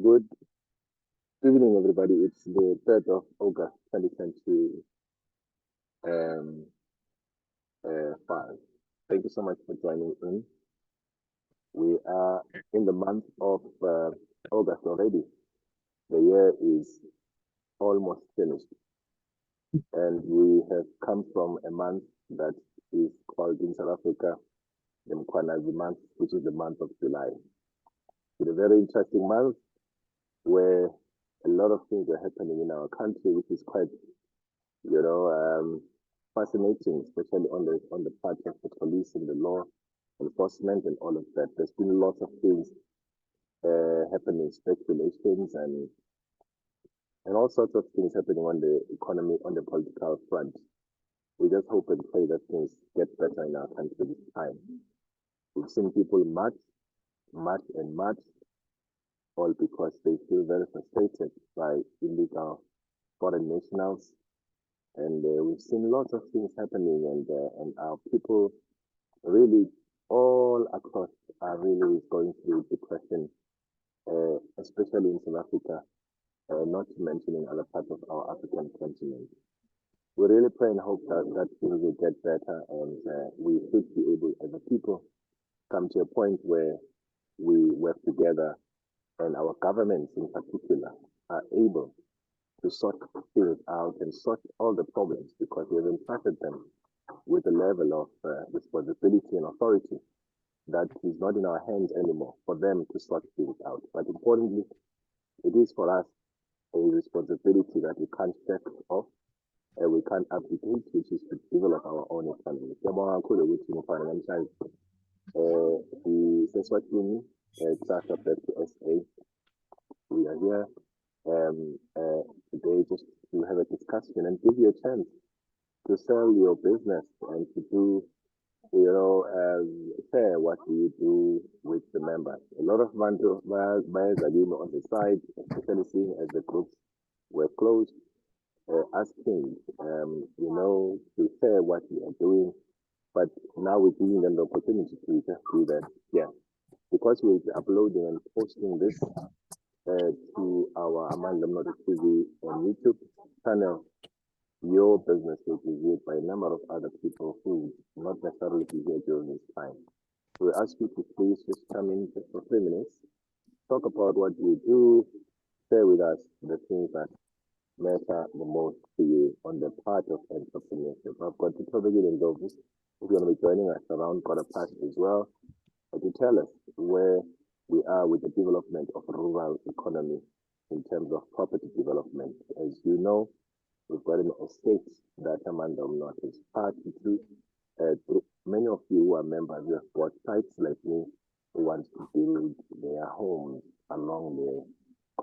Good evening, everybody. It's the 3rd of August, 2025. Thank you so much for joining in. We are in the month of August already. The year is almost finished, and we have come from a month that is called in South Africa the Mkwanazi month, which is the month of July. It's a very interesting month where a lot of things are happening in our country, which is quite, fascinating, especially on the part of the police and the law enforcement and all of that. There's been lots of things happening, speculations and all sorts of things happening on the economy, on the political front. We just hope and pray that things get better in our country this time. We've seen people march, all because they feel very frustrated by illegal foreign nationals. And we've seen lots of things happening, and our people really all across are really going through depression, especially in South Africa, not to mention in other parts of our African continent. We really pray and hope that things will get better, and we should be able, as a people, come to a point where we work together, and our governments in particular are able to sort things out and sort all the problems, because we have entrusted them with a level of responsibility and authority that is not in our hands anymore for them to sort things out. But importantly, it is for us a responsibility that we can't check off and we can't abdicate, which is to develop our own economy. We are here today just to have a discussion and give you a chance to sell your business and to do, share what you do with the members. A lot of buyers are doing on the side, especially seeing as the groups were closed, asking, to share what you are doing. But now we're giving them the opportunity to just do that. Yeah, because we'll be uploading and posting this to our Amanda Mother TV on YouTube channel. Your business will be viewed by a number of other people who will not necessarily be here during this time. So we ask you to please just come in just for 3 minutes, talk about what you do, share with us the things that matter the most to you on the part of entrepreneurship. I've got Tito and Dovis who's going to be joining us around Quarter-past as well to tell us where we are with the development of rural economy in terms of property development. As you know, we've got an estate that Amanda Omnot is part to. Many of you who are members, you have bought sites like me who want to build their homes along the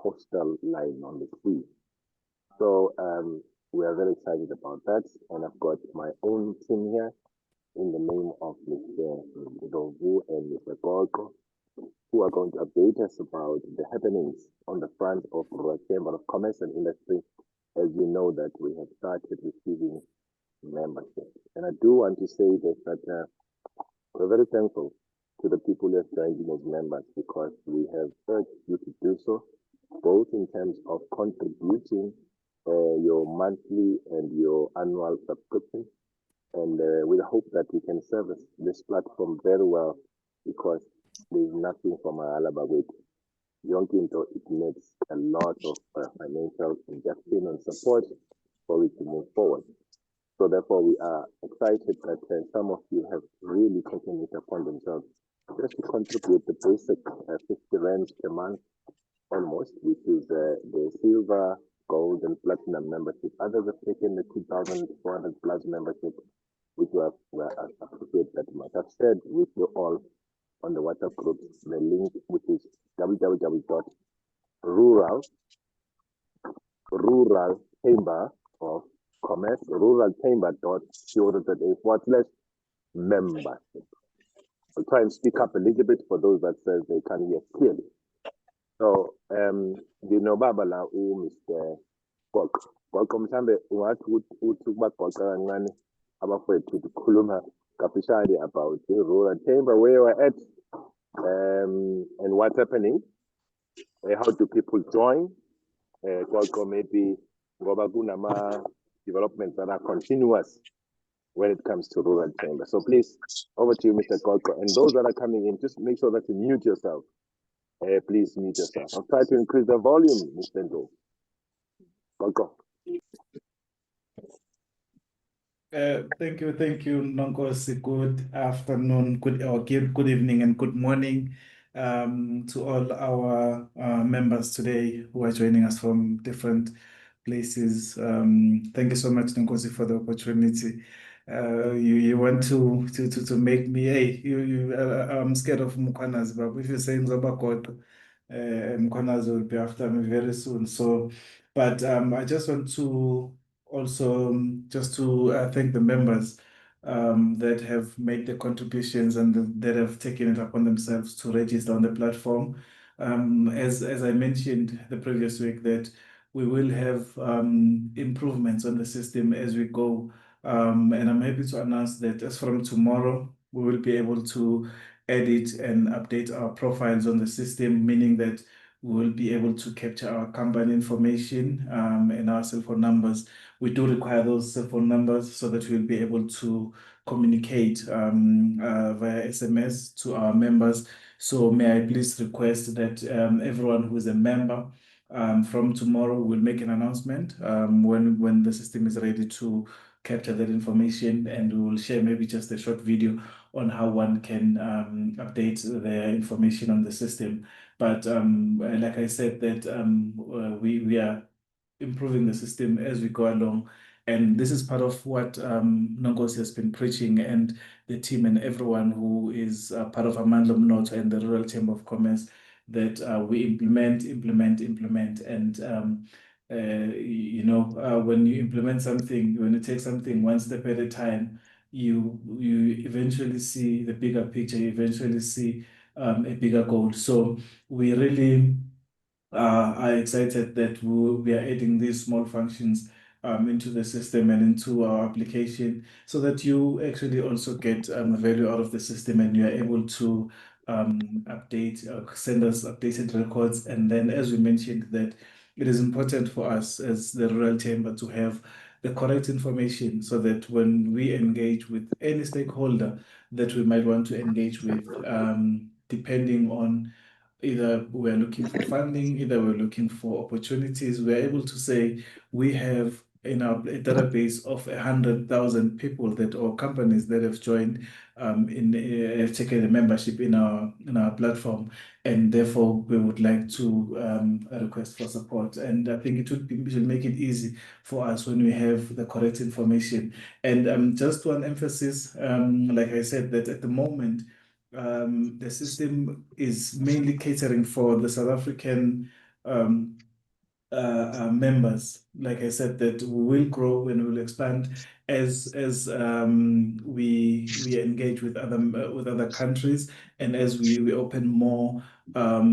coastal line on the sea. So we are very excited about that. And I've got my own team here in the name of Mr. Dovu and Mr. Golko, who are going to update us about the happenings on the front of the Chamber of Commerce and Industry. As you know that we have started receiving membership. And I do want to say this, that we're very thankful to the people who have joined in as members, because we have urged you to do so, both in terms of contributing your monthly and your annual subscription, and we hope that we can service this platform very well, because there's nothing from our Alabawit. Yonkinto, it needs a lot of financial injection and support for it to move forward. So therefore, we are excited that some of you have really taken it upon themselves just to contribute the basic 50 rands per month almost, which is the silver, gold, and platinum membership. Others have taken the 2,400 plus membership, which we appreciate that much. I've shared with you all on the WhatsApp group the link, which is www.rural-chamber of commerce, ruralchamber.co.za/membership. I'll try and speak up a little bit for those that says they can't hear clearly. So, Baba la Mr. Welcome, Sambe. What would kancane abafowethu ukukhuluma kapishani about the rural chamber, where we're at, and what's happening. how do people join? Maybe ngoba developments that are continuous when it comes to rural chamber. So please, over to you, Mr. Golko. And those that are coming in, just make sure that you mute yourself. Please mute yourself. I'll try to increase the volume, Mr. Ndo. Golko. Thank you, Nonkosi. Good afternoon, good evening, and good morning to all our members today who are joining us from different places. Thank you so much, Nonkosi, for the opportunity. You want to make me, hey, I'm scared of Mukwanas, but if you're saying Zobakoto, Mukwanas will be after me very soon. So, but I just want to also just to thank the members that have made the contributions and that have taken it upon themselves to register on the platform. As I mentioned the previous week, that we will have improvements on the system as we go. And I'm happy to announce that as from tomorrow, we will be able to edit and update our profiles on the system, meaning that we will be able to capture our company information and our cell phone numbers. We do require those cell phone numbers so that we'll be able to communicate via SMS to our members. So may I please request that everyone who is a member from tomorrow will make an announcement when the system is ready to capture that information, and we will share maybe just a short video on how one can update their information on the system. But like I said, that we are improving the system as we go along. And this is part of what Nongosi has been preaching, and the team and everyone who is part of Amandla Mnotho and the Rural Chamber of Commerce, that we implement. And, when you implement something, when you take something one step at a time, you eventually see the bigger picture, you eventually see a bigger goal. So we really are excited that we are adding these small functions into the system and into our application so that you actually also get value out of the system, and you are able to update, send us updated records. And then, as we mentioned, that it is important for us as the Rural Chamber to have the correct information so that when we engage with any stakeholder that we might want to engage with, depending on either we're looking for funding, either we're looking for opportunities, we're able to say we have in our database of 100,000 people that or companies that have joined have taken a membership in our platform, and therefore we would like to request for support. And I think it should make it easy for us when we have the correct information. And just one emphasis, like I said, that at the moment the system is mainly catering for the South African um, members. Like I said, that we will grow and we will expand as we engage with other countries, and as we open more. As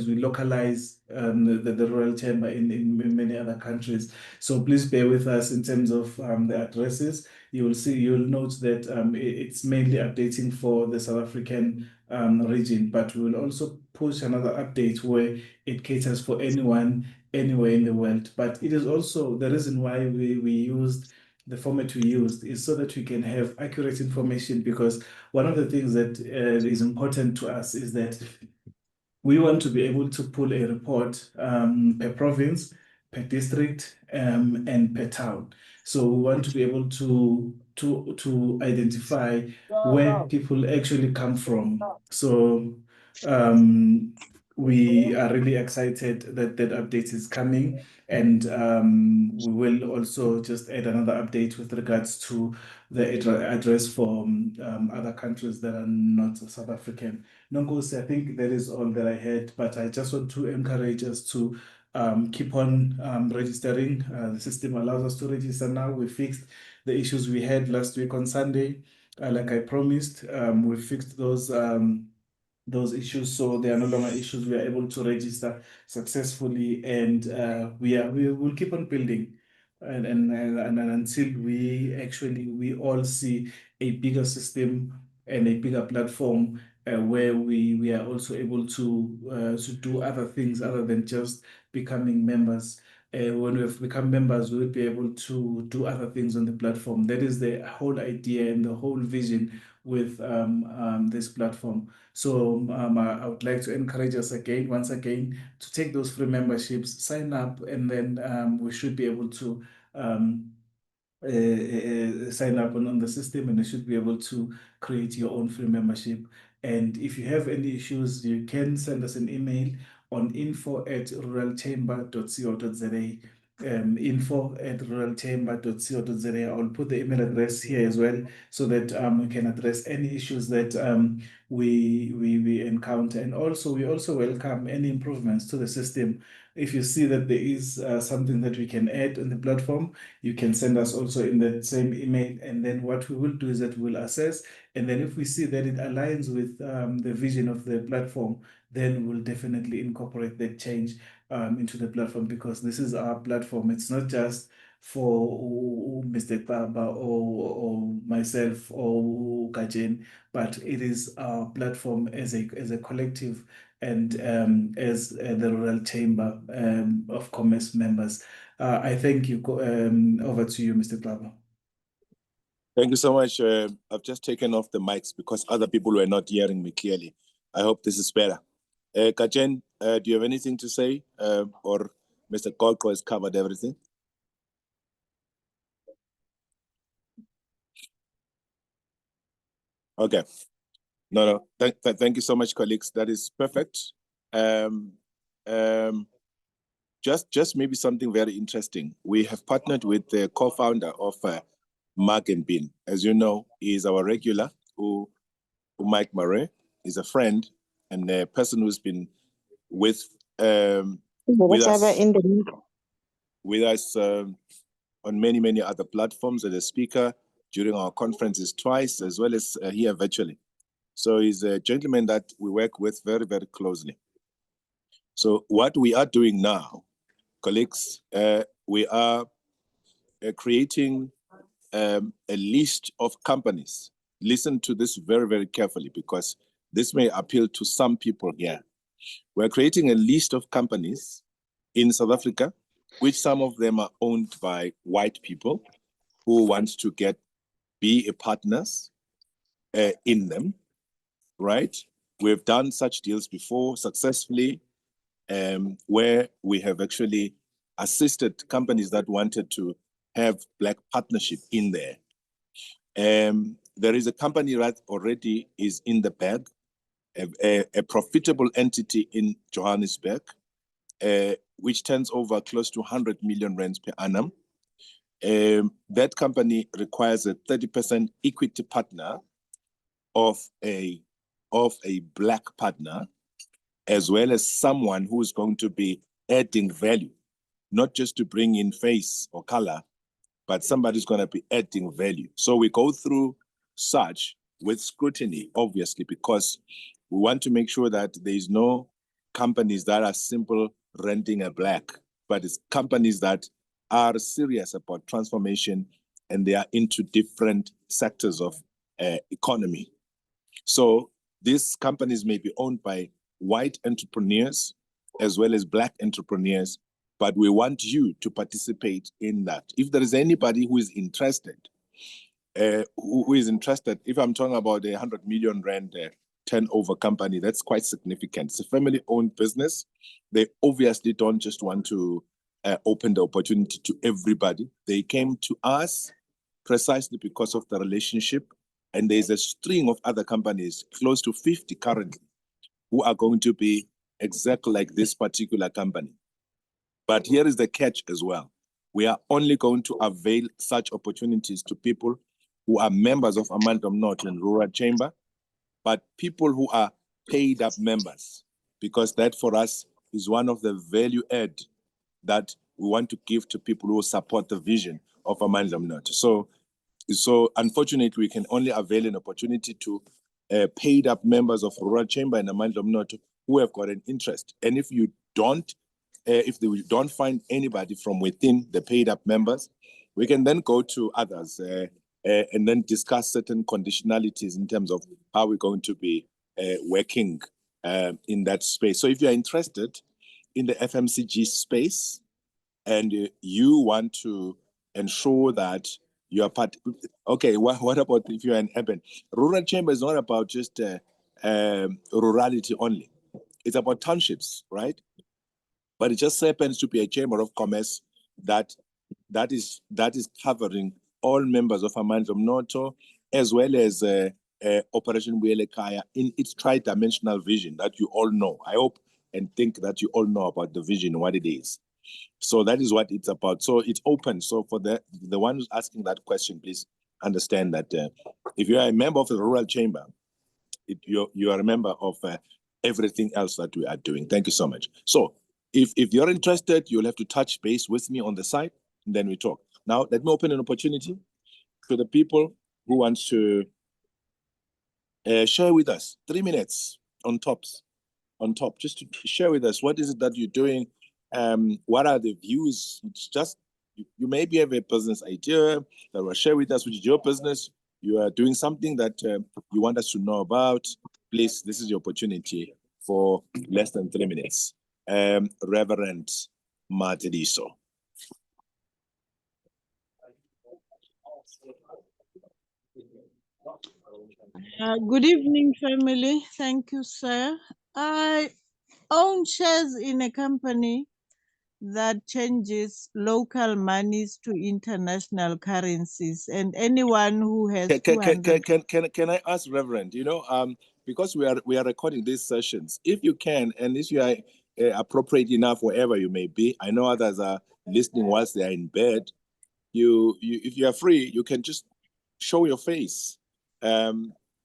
we localize the Royal Chamber in many other countries. So please bear with us in terms of the addresses. You'll note that it's mainly updating for the South African region, but we will also push another update where it caters for anyone anywhere in the world. But it is also the reason why we used the format we used is so that we can have accurate information, because one of the things that is important to us is that we want to be able to pull a report per province, per district, and per town. So we want to be able to identify where people actually come from. So we are really excited that that update is coming, and we will also just add another update with regards to the address for other countries that are not South African. Nonkosi, I think that is all that I had, but I just want to encourage us to keep on registering. The system allows us to register now. We fixed the issues we had last week on Sunday. Like I promised, we fixed those issues, so they are no longer issues. We are able to register successfully, and we will keep on building, and until we all see a bigger system and a bigger platform where we are also able to do other things other than just becoming members. When we've become members, we'll be able to do other things on the platform. That is the whole idea and the whole vision with this platform. So I would like to encourage us again, once again, to take those free memberships, sign up, and then we should be able to sign up on the system, and you should be able to create your own free membership. And if you have any issues, you can send us an email on info@ruralchamber.co.za. Info@ruralchamber.co.za. I'll put the email address here as well so that we can address any issues that we encounter. And also, we also welcome any improvements to the system. If you see that there is something that we can add on the platform, you can send us also in that same email. And then what we will do is that we'll assess. And then if we see that it aligns with the vision of the platform, then we'll definitely incorporate that change into the platform, because this is our platform. It's not just for Mr. Baba or myself or Kajen, but it is our platform as a collective, and as the Rural Chamber of Commerce members. I thank you. Over to you, Mr. Baba. Thank you so much. I've just taken off the mics because other people were not hearing me clearly. I hope this is better. Kajen, do you have anything to say? Or Mr. Kolko has covered everything? Okay. No. Thank you so much, colleagues. That is perfect. Just maybe something very interesting. We have partnered with the co-founder of Mark and Bean. As you know, he is our regular, who Mike Murray is a friend and a person who's been with us on many other platforms as a speaker during our conferences twice, as well as here virtually. So he's a gentleman that we work with very closely. So what we are doing now, colleagues, we are creating a list of companies. Listen to this very carefully, because this may appeal to some people here. We're creating a list of companies in South Africa, which some of them are owned by white people who want to be a partners in them, right? We've done such deals before successfully, where we have actually assisted companies that wanted to have Black partnership in there. There is a company that already is in the bag, a profitable entity in Johannesburg, which turns over close to 100 million rands per annum. That company requires a 30% equity partner of a Black partner, as well as someone who is going to be adding value, not just to bring in face or color, but somebody's going to be adding value. So we go through such with scrutiny, obviously, because we want to make sure that there is no companies that are simple renting a Black, but it's companies that are serious about transformation and they are into different sectors of economy. So these companies may be owned by white entrepreneurs as well as Black entrepreneurs, but we want you to participate in that. If there is anybody who is interested, if I'm talking about a 100 million rand turnover company, that's quite significant. It's a family-owned business. They obviously don't just want to open the opportunity to everybody. They came to us precisely because of the relationship, and there's a string of other companies, close to 50 currently, who are going to be exactly like this particular company. But here is the catch as well. We are only going to avail such opportunities to people who are members of Amalgam North and Rural Chamber, but people who are paid up members, because that for us is one of the value add that we want to give to people who support the vision of Amalgam North. So unfortunately, we can only avail an opportunity to paid up members of Rural Chamber and Amalgam North who have got an interest. And if you don't, if they don't find anybody from within the paid up members, we can then go to others and then discuss certain conditionalities in terms of how we're going to be working in that space. So if you're interested in the FMCG space and you want to ensure that you are part, okay, what about if you're an urban? Rural chamber is not about just rurality only. It's about townships, right? But it just happens to be a chamber of commerce that is covering all members of Amandla Mnotho, as well as Operation Buyele Ekhaya in its tri-dimensional vision that you all know. I hope and think that you all know about the vision, what it is. So that is what it's about. So it's open. So for the one who's asking that question, please understand that if you are a member of the Rural Chamber, you are a member of everything else that we are doing. Thank you so much. So if you're interested, you'll have to touch base with me on the site, and then we talk. Now, let me open an opportunity to the people who want to share with us 3 minutes on top, just to share with us what is it that you're doing. What are the views? It's just you maybe have a business idea that will share with us, which is your business. You are doing something that you want us to know about. Please, this is your opportunity for less than 3 minutes. Reverend Matediso. Good evening, family. Thank you, sir. I own shares in a company that changes local monies to international currencies, and anyone who has Can I ask, Reverend? Because we are recording these sessions, if you can, and if you are appropriate enough wherever you may be, I know others are listening whilst they are in bed. You if you are free, you can just show your face.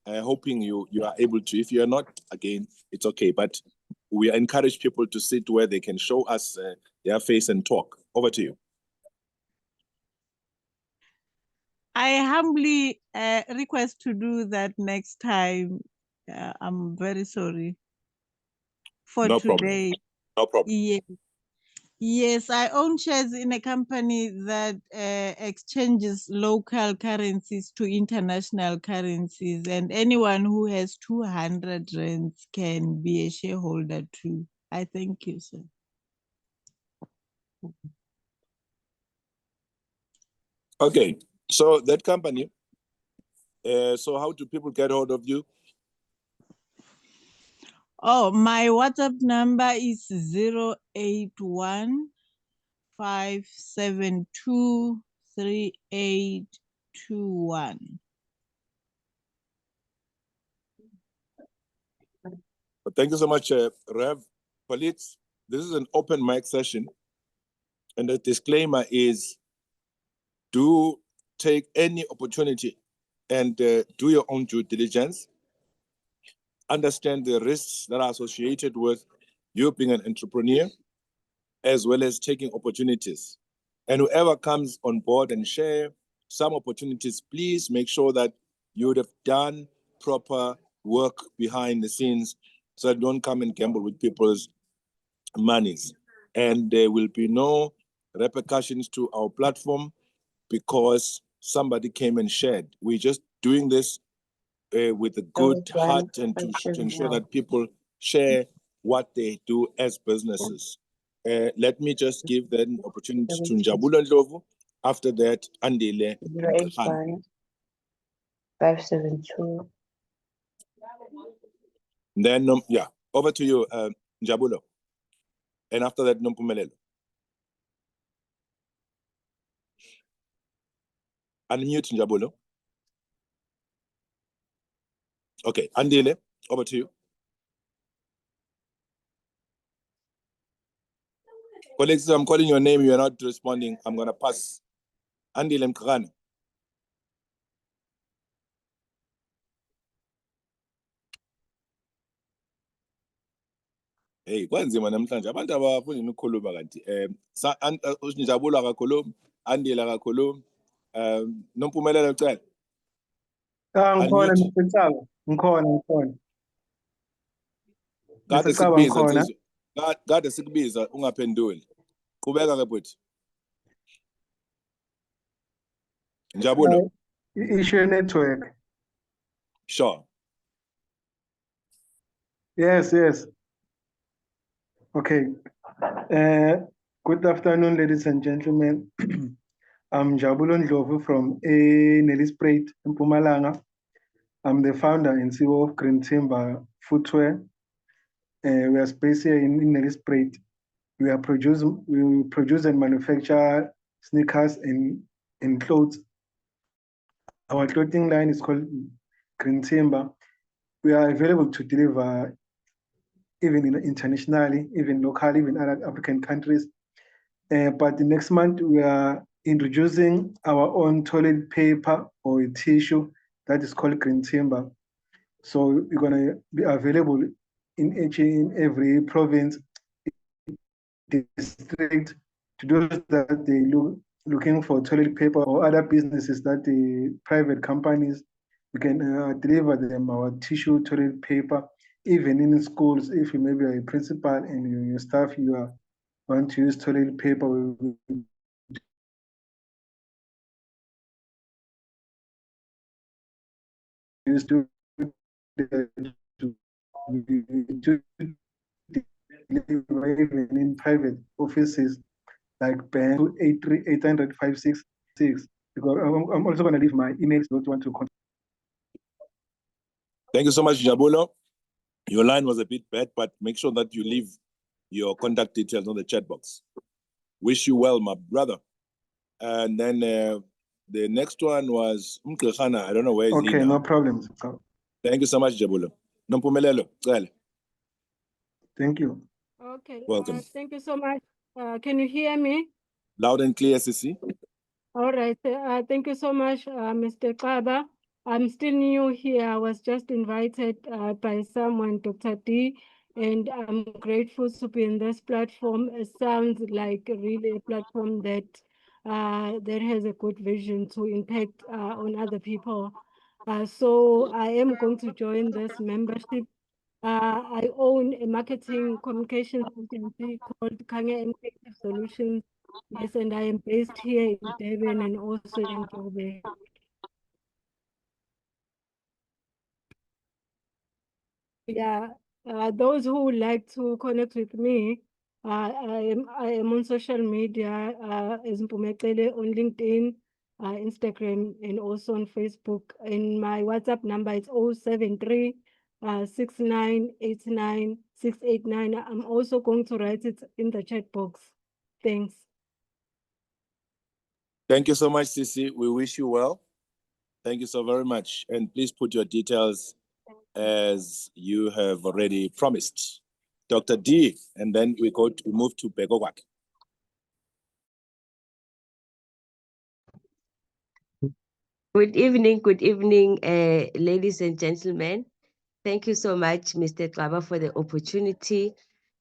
Hoping you are able to. If you are not, again, it's okay. But we encourage people to sit where they can show us their face and talk. Over to you. I humbly request to do that next time. I'm very sorry for No today. Problem. No problem. Yeah. Yes, I own shares in a company that exchanges local currencies to international currencies, and anyone who has 200 rands can be a shareholder too. I thank you, sir. Okay, so that company, so how do people get hold of you? Oh, my WhatsApp number is 081 572 3821. Thank you so much, Rev. Police, this is an open mic session, and the disclaimer is do take any opportunity and do your own due diligence. Understand the risks that are associated with you being an entrepreneur, as well as taking opportunities. And whoever comes on board and share some opportunities, please make sure that you would have done proper work behind the scenes so that don't come and gamble with people's monies. And there will be no repercussions to our platform because somebody came and shared. We're just doing this with a good heart and to ensure that people share what they do as businesses. Let me just give them opportunity to Njabula Ndlovu. After that, Andile. 572. Then, yeah, over to you, Njabulo. And after that, Nompumelelo. Unmute Njabulo. Okay, Andile, over to you. Colleagues, I'm calling your name. You are not responding. I'm going to pass. Andile Mkagane. Hey, kwanzima namhlanje abantu abafuni ukukhuluma kanti uNjabulo akakhulumi, Andile akakhulumi, Nompumelelo ucela. Ngikhona Mfutshaba, ngikhona. Kade sikubiza ungaphenduli. Qhubeka ke bhuti. Njabulo. Issue network. Sure. Yes, yes. Okay. Good afternoon, ladies and gentlemen. I'm Jabulo Ndlovu from Nelspruit in Mpumalanga. I'm the founder and CEO of Green Timber Footwear. We are based here in Nelspruit. We produce and manufacture sneakers and clothes. Our clothing line is called Green Timber. We are available to deliver even internationally, even locally, even other African countries. But the next month, we are introducing our own toilet paper or a tissue that is called Green Timber. So we're going to be available in each and every province, district, to those that they looking for toilet paper or other businesses that the private companies, we can deliver them our tissue toilet paper, even in schools. If you maybe are a principal and your staff, want to use toilet paper, we use to deliver even in private offices like bank 283-800-566. Because I'm also going to leave my emails if you want to contact. Thank you so much, Jabulo. Your line was a bit bad, but make sure that you leave your contact details on the chat box. Wish you well, my brother. And then the next one was Mklekhana. I don't know where is he Okay, now. no problem. Thank you so much, Jabulo. Nompumelelo, Thank you. Okay. Welcome. Thank you so much. Can you hear me? Loud and clear, Sisi. All right. Thank you so much, Mr. Kaba. I'm still new here. I was just invited by someone, Dr. D, and I'm grateful to be in this platform. It sounds like really a platform that has a good vision to impact on other people. So I am going to join this membership. I own a marketing communications agency called Kanga and Creative Solutions. Yes, and I am based here in Durban and also in Joburg. Yeah, those who would like to connect with me, I am on social media as Mpumekele on LinkedIn, Instagram, and also on Facebook. And my WhatsApp number is 073 6989 689. I'm also going to write it in the chat box. Thanks. Thank you so much, Sisi. We wish you well. Thank you so very much. And please put your details as you have already promised. Dr. D, and then we move to Begowak. Good evening, ladies and gentlemen. Thank you so much, Mr. Klaba, for the opportunity.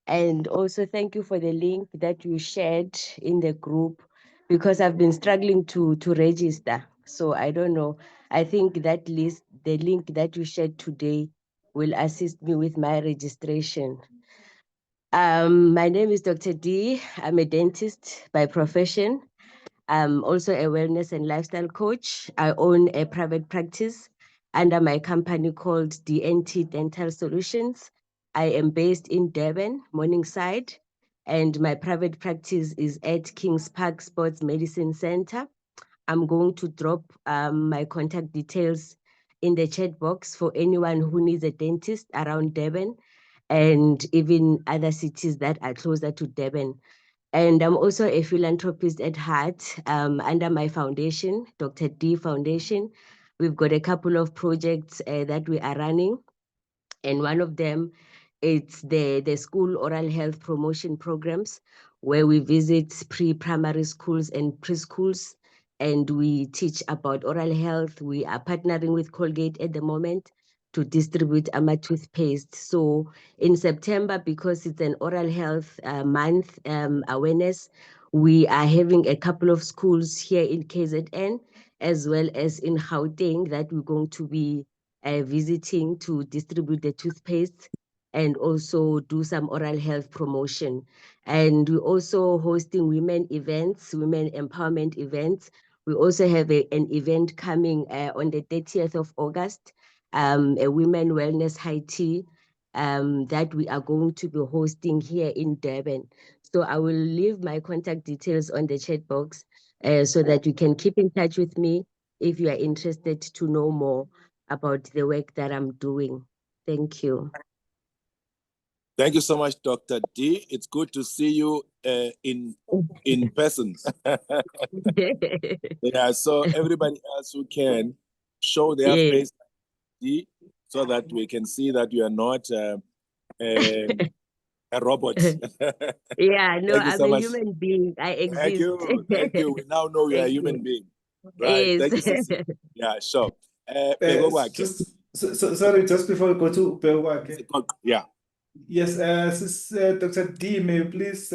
And also thank you for the link that you shared in the group, because I've been struggling to register. So I don't know. I think that the link that you shared today will assist me with my registration. My name is Dr. D. I'm a dentist by profession. I'm also a wellness and lifestyle coach. I own a private practice under my company called DNT Dental Solutions. I am based in Durban, Morningside, and my private practice is at Kings Park Sports Medicine Center. I'm going to drop my contact details in the chat box for anyone who needs a dentist around Durban and even other cities that are closer to Durban. And I'm also a philanthropist at heart under my foundation, Dr. D Foundation. We've got a couple of projects that we are running. And one of them, it's the school oral health promotion programs, where we visit pre-primary schools and preschools, and we teach about oral health. We are partnering with Colgate at the moment to distribute our toothpaste. So in September, because it's an oral health month awareness, we are having a couple of schools here in KZN, as well as in Gauteng, that we're going to be visiting to distribute the toothpaste and also do some oral health promotion. And we're also hosting women events, women empowerment events. We also have an event coming on the 30th of August, a women wellness high tea that we are going to be hosting here in Durban. So I will leave my contact details on the chat box so that you can keep in touch with me if you are interested to know more about the work that I'm doing. Thank you. Thank you so much, Dr. D. It's good to see you in person. Yeah, so everybody else who can show their Yes. face D, so that we can see that you are not a robot. Yeah, no, Thank you I'm so a much. human being. I exist. Thank you. Thank you. We now know you are a Thank human you. being. Right. Yes. Thank you, Sisi. Yeah, sure. Bheko kwakhe. Sorry, just before we go to Bewake. Yeah. Yes, Dr. D, may you please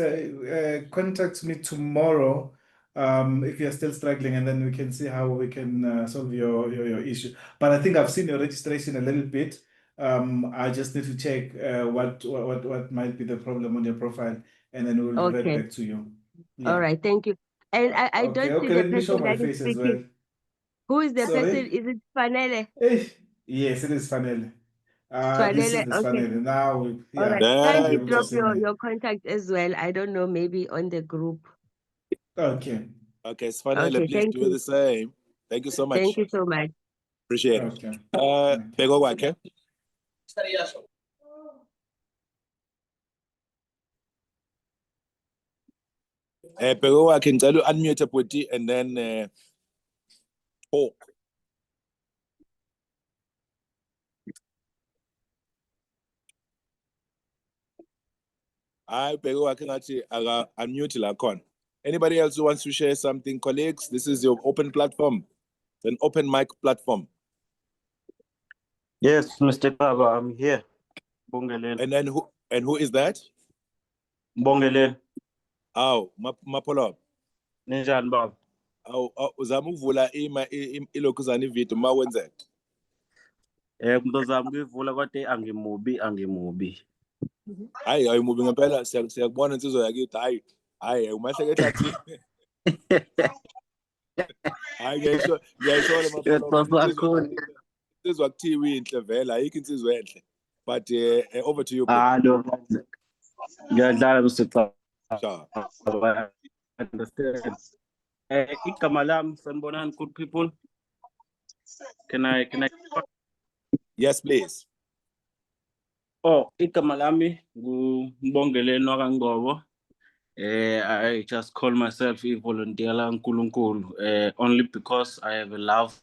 contact me tomorrow if you're still struggling, and then we can see how we can solve your issue. But I think I've seen your registration a little bit. I just need to check what might be the problem on your profile, and then we'll revert Okay. back to you. All Yeah. right. Thank you. And I Okay, don't see okay, the let me show person my that is face as speaking. well. Who is the person? Sorry? Is it Fanele? Yes, it is Fanele. This is Fanele. the Okay. Fanele. Now, All yeah, right. you'll be Kindly able to drop see me. your contact as well. I don't know, maybe on the group. Okay. Okay, Sfanele, Okay. please Thank do you. the same. Thank you so much. Thank you so much. Appreciate it. Okay. Bheko kwakhe. Bheko kwakhe ngicela unmute bhuti and then talk. Hayi Bheko kwakhe ngathi aka unmute la khona. Anybody else who wants to share something, colleagues? This is your open platform. It's an open mic platform. Yes, Mr. Baba, I'm here. Bongelele. And then who is that? Bongelele. Aw, mapolo. Ninjani baba? Aw, uzama ukuvula ilokhuzana ivideo uma wenzeka. Mntozami kuyivula kodwa angimubi. Hayi ayimubi ngempela siyakubona insizwa yakithi hayi umahleketha athi. Hayi ngiyayishola mapolo. Insizwa kuthiwa inhle vela ayikho insizwa enhle. But over to you. No. Ngiyadlala Mr. Sure. Baba. I understand. Igama lami sanibonani good people. Can I Yes, please. Oh, igama lami nguBongeleni wakangqobo. I just call myself a volunteer la nkulunkulu only because I have a love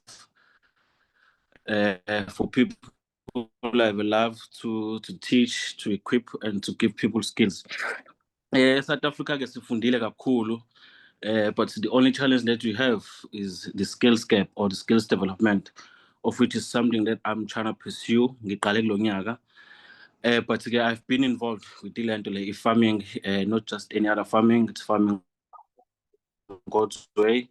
for people. I have a love to teach, to equip, and to give people skills. South Africa ke sifundile kakhulu, but the only challenge that we have is the skills gap or the skills development, of which is something that I'm trying to pursue. Ngiqale kulo nyaka. But again, I've been involved with the farming, not just any other farming, it's farming God's way.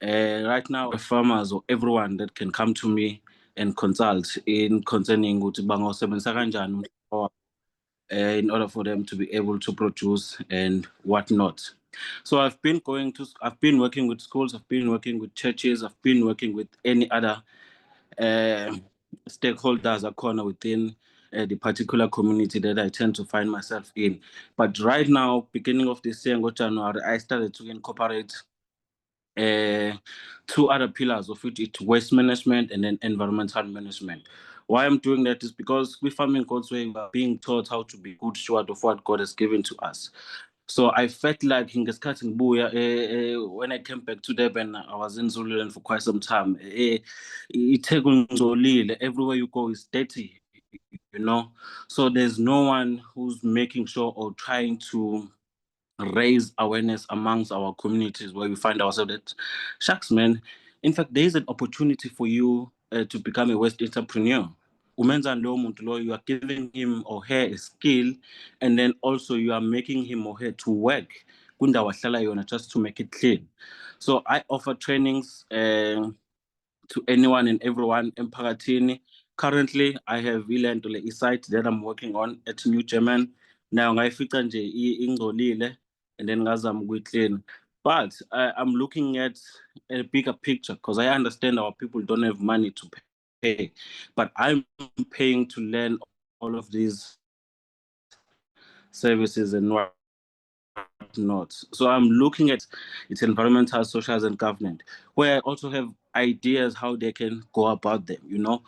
Right now, farmers or everyone that can come to me and consult in concerning ukuthi bangawusebenzisa kanjani in order for them to be able to produce and whatnot. So I've been working with schools, I've been working with churches, I've been working with any other stakeholders are corner within the particular community that I tend to find myself in. But right now, beginning of this year, January, I started to incorporate two other pillars of which it's waste management and then environmental management. Why I'm doing that is because we farming God's way, we are being taught how to be good steward of what God has given to us. So I felt like in when I came back to Durban, I was in Zululand for quite some time. Everywhere you go is dirty, So there's no one who's making sure or trying to raise awareness amongst our communities where we find ourselves that, shucks, man, in fact, there is an opportunity for you to become a West entrepreneur. You are giving him or her a skill, and then also you are making him or her to work just to make it clean. So I offer trainings to anyone and everyone in Pagatini. Currently, I have a site that I'm working on at New German. Now, I ingolile and then ngazama clean. But I'm looking at a bigger picture because I understand our people don't have money to pay. But I'm paying to learn all of these services and whatnot. So I'm looking at its environmental, social, and governance, where I also have ideas how they can go about them. You know,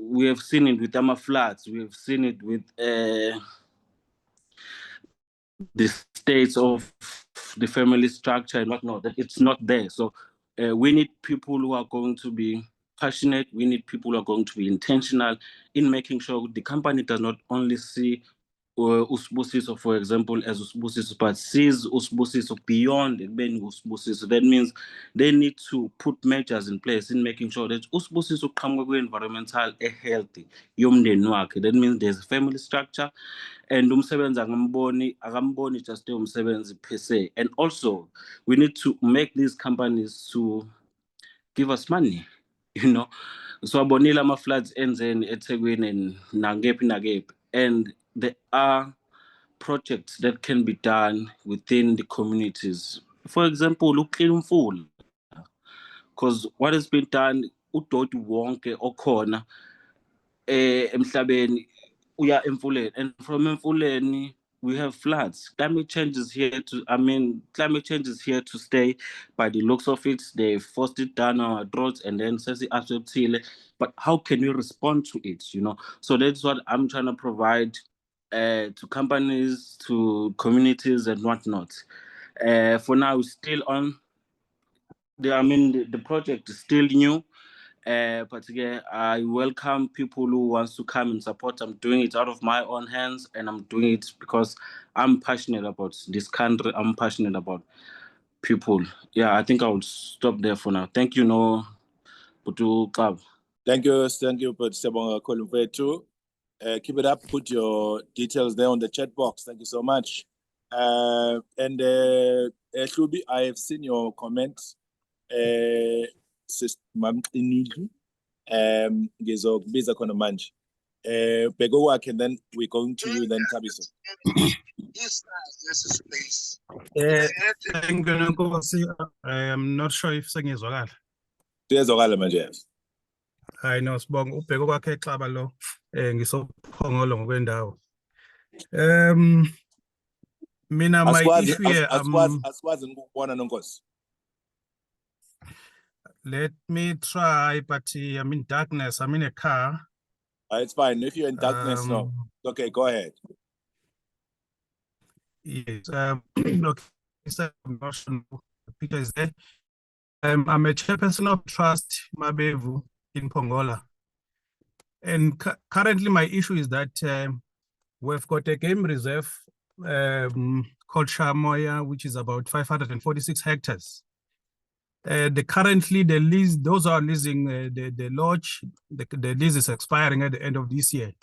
we have seen it with Ama floods. We have seen it with the states of the family structure and whatnot. That it's not there. So we need people who are going to be passionate. We need people who are going to be intentional in making sure the company does not only see Usbusiso, for example, as Usbusiso, but sees Usbusiso beyond being Usbusiso. That means they need to put measures in place in making sure that Usbusiso comes with environmental healthy. That means there's a family structure, and umsebenzi akamboni just umsebenzi per se. And also, we need to make these companies to give us money, you know. So abonile ama-floods enzeni eThekwini and nangephi, and there are projects that can be done within the communities. For example, uclean umfula, because what has been done, udoti wonke okhona emhlabeni uya emfuleni, and from emfuleni we have floods. Climate change is here to stay. By the looks of it, they forced it down our droughts, and then says it. But how can we respond to it? You know, so that's what I'm trying to provide to companies, to communities, and whatnot. For now, still on. The project is still new. But again, I welcome people who wants to come and support. I'm doing it out of my own hands, and I'm doing it because I'm passionate about this country. I'm passionate about people. Yeah, I think I will stop there for now. Thank you, no, Putu Club. Thank you, but Sebonga Kolumfetu. Keep it up. Put your details there on the chat box. Thank you so much. And Shubi, I have seen your comments. Ngizokubiza khona manje. Bheka kwakhe, and then we're going to you, then Tabiso. Yes, please. Thank you, Nkosi. I am not sure if sengizwakala. Siyezwakala manje, yes. Hayi no, sibonga ubheka kwakhe exaba lo ngisophongolo ngokwendawo. Mina my issue here Aswazi ngikubona Nonkosi. let me try, but I'm in darkness. I'm in a car. It's fine. If you're in darkness, no. Okay, go ahead. Yes. Okay. I'm not sure the picture is there. I'm a chairperson of Trust Mabevu in Pongola. And currently my issue is that we've got a game reserve called Shamoya, which is about 546 hectares. Currently the lease, those are leasing the lodge, the lease is expiring at the end of this year.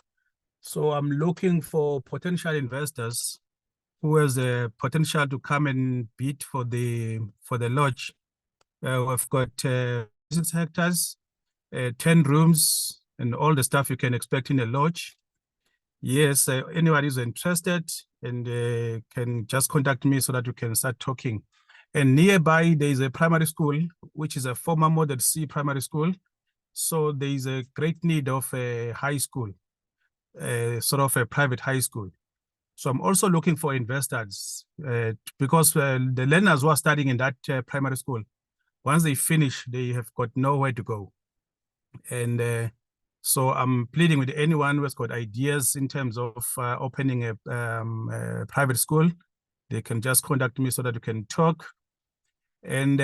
So I'm looking for potential investors who has a potential to come and bid for the lodge. We've got 6 hectares, 10 rooms, and all the stuff you can expect in a lodge. Yes, anyone who's interested and can just contact me so that we can start talking. And nearby, there is a primary school, which is a former Model C primary school. So there is a great need of a high school, sort of a private high school. So I'm also looking for investors because the learners who are studying in that primary school, once they finish, they have got nowhere to go. And so I'm pleading with anyone who has got ideas in terms of opening a private school. They can just contact me so that we can talk. And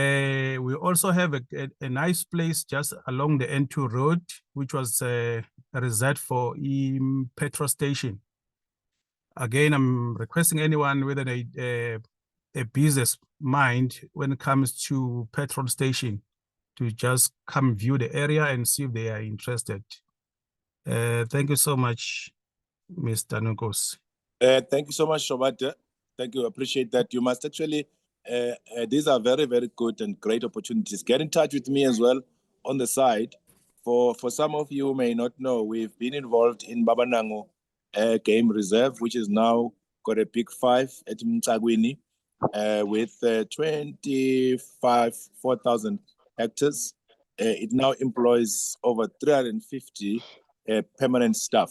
we also have a nice place just along the N2 road, which was reserved for petrol station. Again, I'm requesting anyone with a business mind when it comes to petrol station to just come view the area and see if they are interested. Thank you so much, Mr. Nukos. Thank you so much, Shobata. Thank you. Appreciate that. You must actually, these are very, very good and great opportunities. Get in touch with me as well on the side. For some of you who may not know, we've been involved in Babanango Game Reserve, which is now got a big 5 at Mtsagwini with 4,000 hectares. It now employs over 350 permanent staff.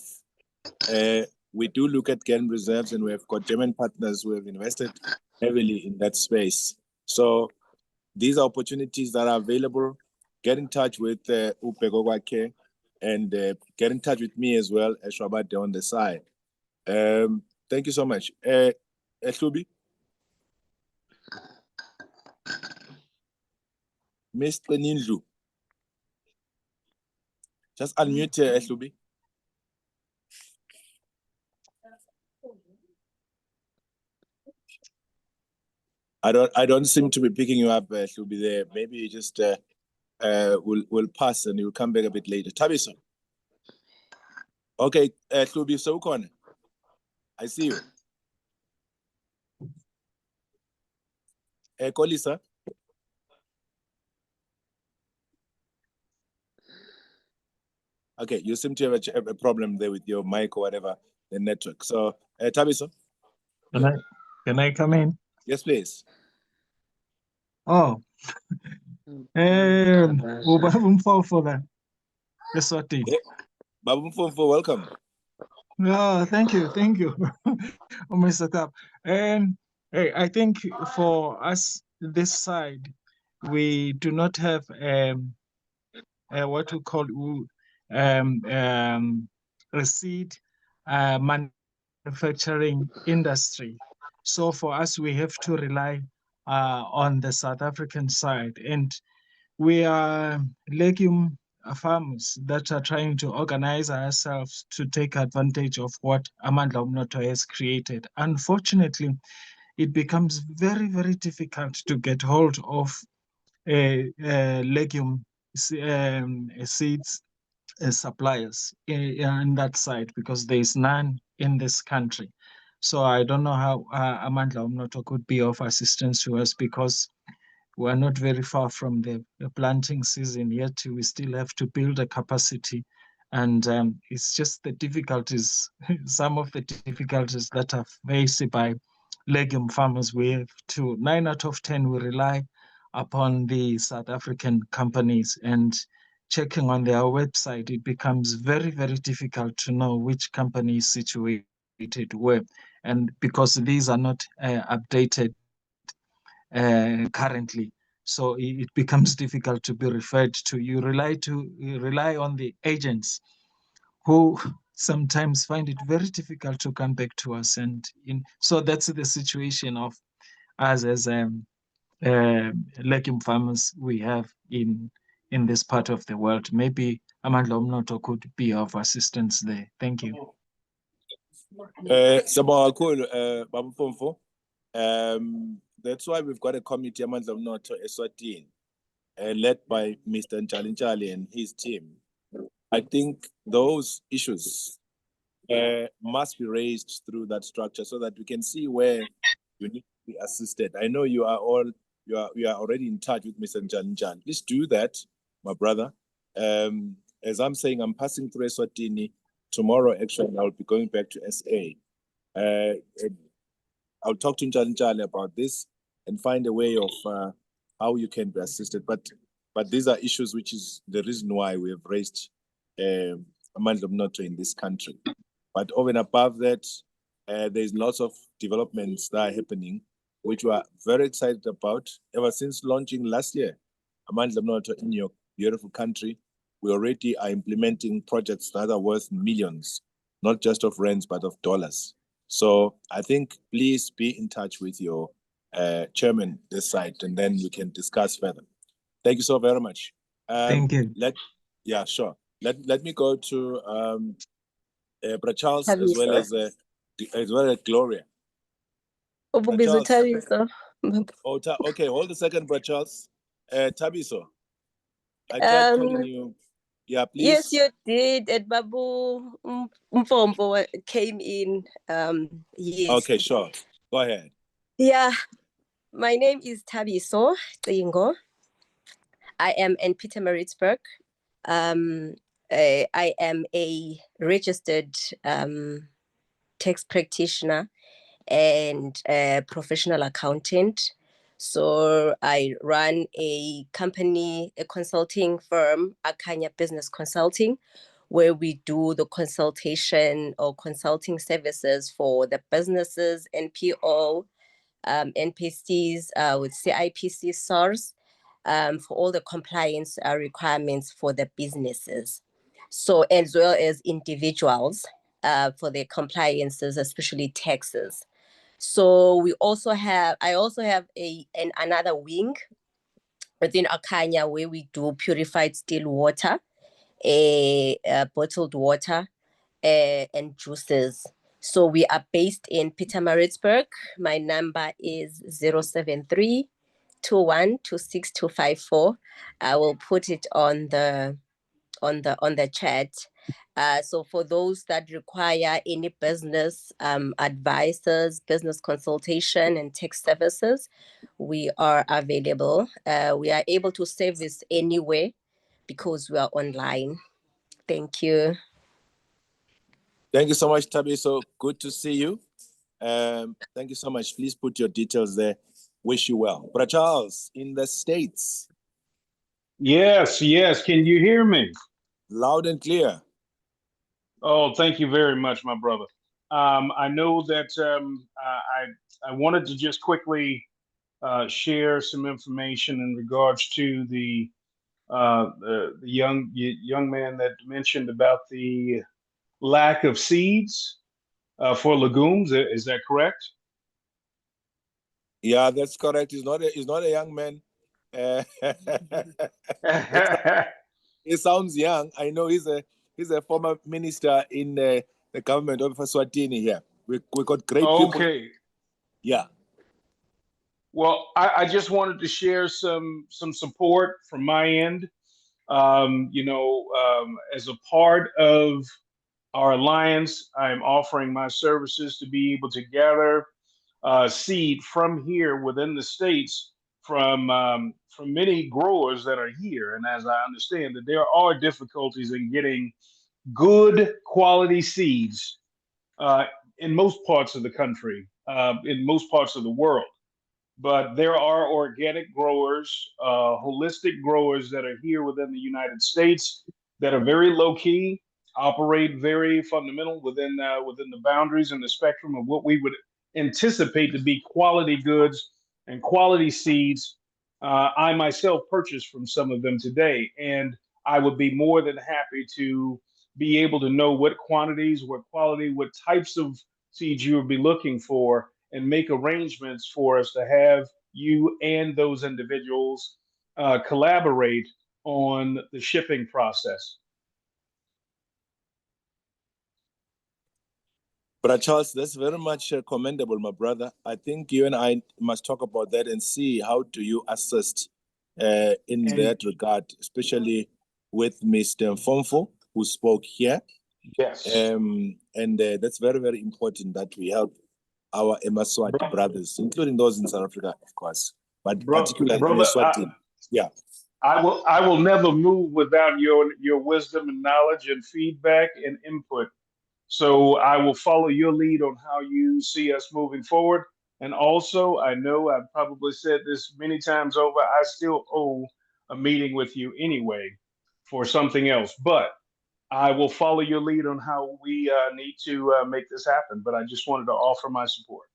We do look at game reserves, and we have got German partners who have invested heavily in that space. So these are opportunities that are available. Get in touch with Upegogwake and get in touch with me as well as Shwabade on the side. Thank you so much. Ehlubi? Mr. Ninju. Just unmute Ehlubi. I don't seem to be picking you up, Ehlubi there. Maybe you just we'll pass and you'll come back a bit later. Tabiso. Okay, Ehlubi Sokone. I see you. Kolisa. Okay, you seem to have a problem there with your mic or whatever, the network. So, Tabiso. Can I come in? Yes, please. Oh, for that. That's what it is. Babu Mfumfu, welcome. No, thank you, Mr. Tap. And hey, I think for us this side, we do not have what we call seed manufacturing industry. So for us, we have to rely on the South African side, and we are legume farmers that are trying to organize ourselves to take advantage of what Amandla Umnoto has created. Unfortunately, it becomes very, very difficult to get hold of legume seeds suppliers in that side because there is none in this country. So I don't know how Amandla Umnoto could be of assistance to us because we're not very far from the planting season yet. We still have to build a capacity. And it's just the difficulties, some of the difficulties that are faced by legume farmers. We have to, 9 out of 10, we rely upon the South African companies, and checking on their website, it becomes very, very difficult to know which company is situated where. And because these are not updated currently, so it becomes difficult to be referred to. You rely on the agents who sometimes find it very difficult to come back to us, and so that's the situation of us as legume farmers we have in this part of the world. Maybe Amandla Umnoto could be of assistance there. Thank you. Babu Mfumfu. That's why we've got a committee, Amandla Umnoto Eswatini, led by Mr. Nchali and his team. I think those issues must be raised through that structure so that we can see where you need to be assisted. I know you are already in touch with Mr. Nchali. Please do that, my brother. As I'm saying, I'm passing through Eswatini tomorrow. Actually, I'll be going back to SA. I'll talk to Nchali about this and find a way of how you can be assisted. But these are issues which is the reason why we have raised Amandla Umnoto in this country. But over and above that, there's lots of developments that are happening, which we are very excited about. Ever since launching last year, Amandla Umnoto in your beautiful country, we already are implementing projects that are worth millions, not just of rands, but of dollars. So I think please be in touch with your chairman this side, and then we can discuss further. Thank you so very much. Thank you. Yeah, sure. Let me go to Bra Charles as well as Gloria. Tabiso. Okay, hold a second, Bra Charles. Tabiso, I tried calling you. Yeah, please. Yes, you did. And Babu Mfumfu came in. Yes. Okay, sure. Go ahead. Yeah, my name is Tabiso Tingo. I am in Pietermaritzburg. I am a registered tax practitioner and a professional accountant. So I run a company, a consulting firm, Akanya Business Consulting, where we do the consultation or consulting services for the businesses, NPO, NPCs, with CIPC source, for all the compliance requirements for the businesses. So, as well as individuals for their compliances, especially taxes. So I also have another wing within Akanya where we do purified still water, bottled water, and juices. So we are based in Pietermaritzburg. My number is 073 2126254. I will put it on the chat. So for those that require any business advisors, business consultation, and tax services, we are available. We are able to service anywhere because we are online. Thank you. Thank you so much, Tabi. So good to see you. Thank you so much. Please put your details there. Wish you well. Brother Charles, in the States. Yes. Can you hear me? Loud and clear. Oh, thank you very much, my brother. I know that I wanted to just quickly share some information in regards to the young man that mentioned about the lack of seeds for legumes. Is that correct? Yeah, that's correct. He's not a young man. He sounds young. I know he's a former minister in the government of Eswatini here. We got great people. Okay. Yeah. Well, I just wanted to share some support from my end. As a part of our alliance, I'm offering my services to be able to gather seed from here within the states from many growers that are here. And as I understand that there are difficulties in getting good quality seeds in most parts of the country, in most parts of the world. But there are organic growers, holistic growers that are here within the United States that are very low key, operate very fundamental within the boundaries and the spectrum of what we would anticipate to be quality goods and quality seeds. I myself purchased from some of them today, and I would be more than happy to be able to know what quantities, what quality, what types of seeds you would be looking for, and make arrangements for us to have you and those individuals collaborate on the shipping process. But Charles, that's very much commendable, my brother. I think you and I must talk about that and see how do you assist in that regard, especially with Mr. Mfomfo, who spoke here. Yes. And that's very, very important that we help our Emaswati brothers, including those in South Africa, of course, but particularly in Eswatini. Yeah. I will never move without your wisdom and knowledge and feedback and input. So I will follow your lead on how you see us moving forward. And also, I know I've probably said this many times over, I still owe a meeting with you anyway for something else. But I will follow your lead on how we need to make this happen. But I just wanted to offer my support.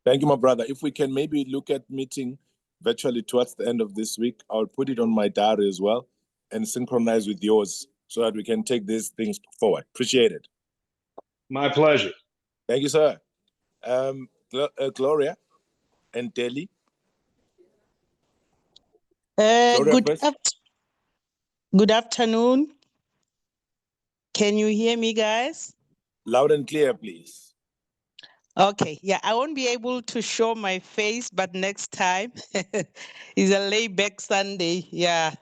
Thank you, my brother. If we can maybe look at meeting virtually towards the end of this week, I'll put it on my diary as well and synchronize with yours so that we can take these things forward. Appreciate it. My pleasure. Thank you, sir. Gloria and Delhi. Good afternoon. Can you hear me, guys? Loud and clear, please. Okay, yeah, I won't be able to show my face, but next time is a layback Sunday. Yeah,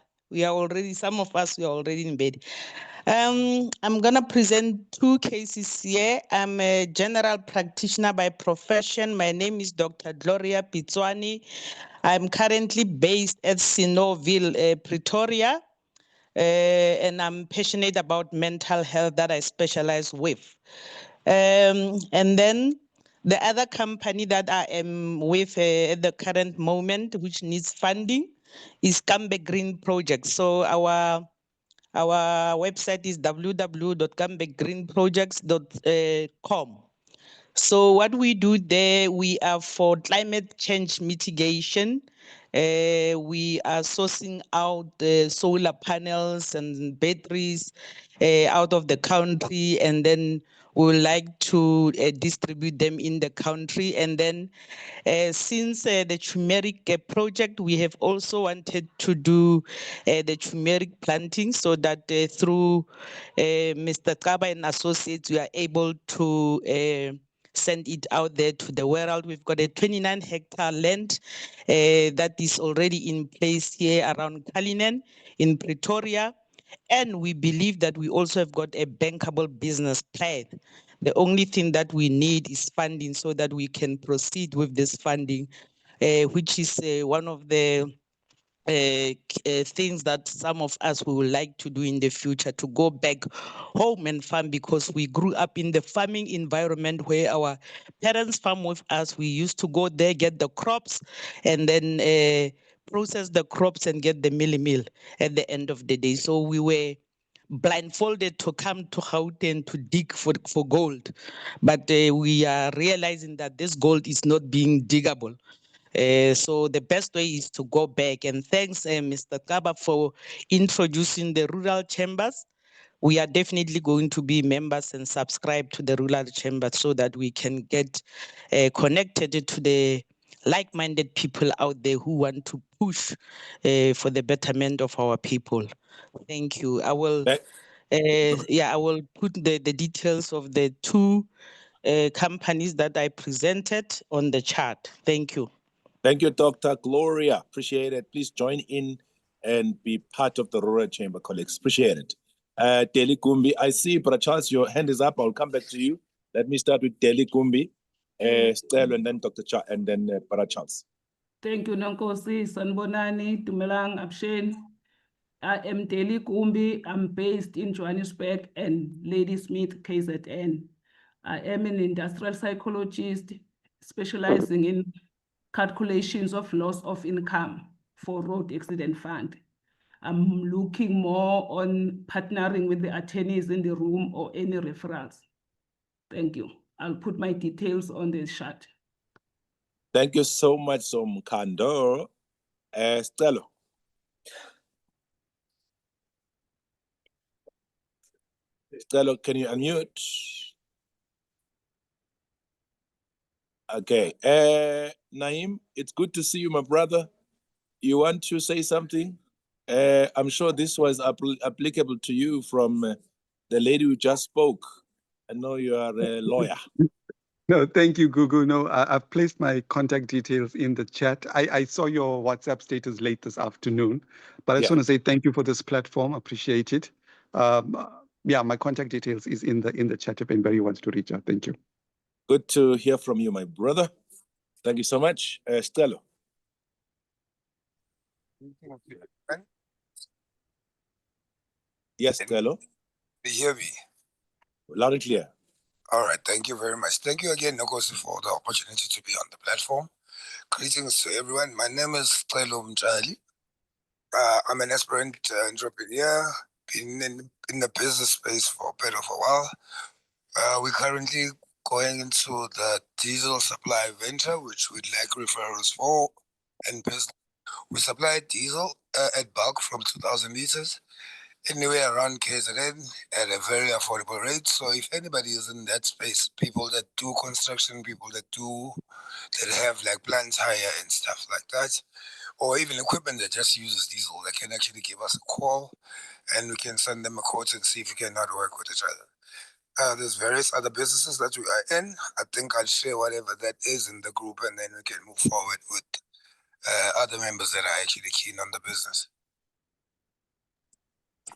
some of us, we are already in bed. I'm going to present two cases here. I'm a general practitioner by profession. My name is Dr. Gloria Pitswani. I'm currently based at Sinoville, Pretoria, and I'm passionate about mental health that I specialize with. And then the other company that I am with at the current moment, which needs funding, is Cambe Green Project. So Our website is www.comebackgreenprojects.com. So what we do there, we are for climate change mitigation. We are sourcing out the solar panels and batteries out of the country, and then we would like to distribute them in the country. And then since the turmeric project, we have also wanted to do the turmeric planting, so that through Mr. Kaba and Associates, we are able to send it out there to the world. We've got a 29-hectare land that is already in place here around Cullinan in Pretoria. And we believe that we also have got a bankable business plan. The only thing that we need is funding so that we can proceed with this funding, which is one of the things that some of us we would like to do in the future, to go back home and farm, because we grew up in the farming environment where our parents farm with us. We used to go there, get the crops, and then process the crops and get the meal at the end of the day. So we were blindfolded to come to Gauteng to dig for gold. But we are realizing that this gold is not being diggable. So the best way is to go back. And thanks, Mr. Kaba, for introducing the rural chambers. We are definitely going to be members and subscribe to the rural chamber so that we can get connected to the like-minded people out there who want to push for the betterment of our people. Thank you. I will, I will put the details of the two companies that I presented on the chart. Thank you. Thank you, Dr. Gloria. Appreciate it. Please join in and be part of the Rural Chamber colleagues. Appreciate it. Deli Kumbi, I see, Brother Charles, your hand is up. I'll come back to you. Let me start with Deli Kumbi, Stella, and then Dr. Charles, and then Brother Charles. Thank you, Nonkosi, Sanbonani, Tumelang, Abshen. I am Deli Kumbi. I'm based in Johannesburg and Ladysmith, KZN. I am an industrial psychologist specializing in calculations of loss of income for road accident fund. I'm looking more on partnering with the attorneys in the room or any referrals. Thank you. I'll put my details on the chat. Thank you so much, Somkando. Stella. Stella, can you unmute? Okay. Naim, it's good to see you, my brother. You want to say something? I'm sure this was applicable to you from the lady who just spoke. I know you are a lawyer. No, thank you, Gugu. No, I've placed my contact details in the chat. I saw your WhatsApp status late this afternoon, but I just want to say thank you for this platform. Appreciate it. My contact details is in the chat if anybody wants to reach out. Thank you. Good to hear from you, my brother. Thank you so much. Stella. Yes, Stella. Can you hear me? Loud and clear. All right, thank you very much. Thank you again, Nokosi, for the opportunity to be on the platform. Greetings to everyone. My name is Trelo Mchali. I'm an aspirant entrepreneur, been in the business space for a bit of a while. We're currently going into the diesel supply venture, which we'd like referrals for and business. We supply diesel at bulk from 2,000 liters, anywhere around KZN at a very affordable rate. So if anybody is in that space, people that do construction, people that have like plant hire and stuff like that, or even equipment that just uses diesel, they can actually give us a call and we can send them a quote and see if we cannot work with each other. There's various other businesses that we are in. I think I'll share whatever that is in the group and then we can move forward with other members that are actually keen on the business.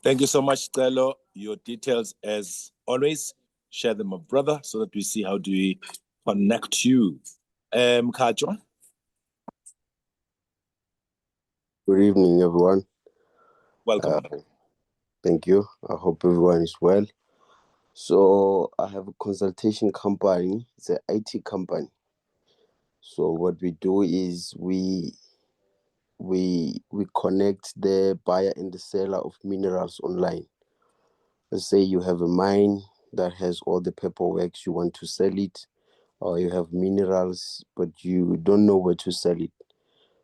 Thank you so much, Stella. Your details, as always, share them, my brother, so that we see how do we connect you. Kajo. Good evening, everyone. Welcome. Thank you. I hope everyone is well. So I have a consultation company. It's an IT company. So what we do is we we connect the buyer and the seller of minerals online. Let's say you have a mine that has all the paperwork, you want to sell it, or you have minerals but you don't know where to sell it.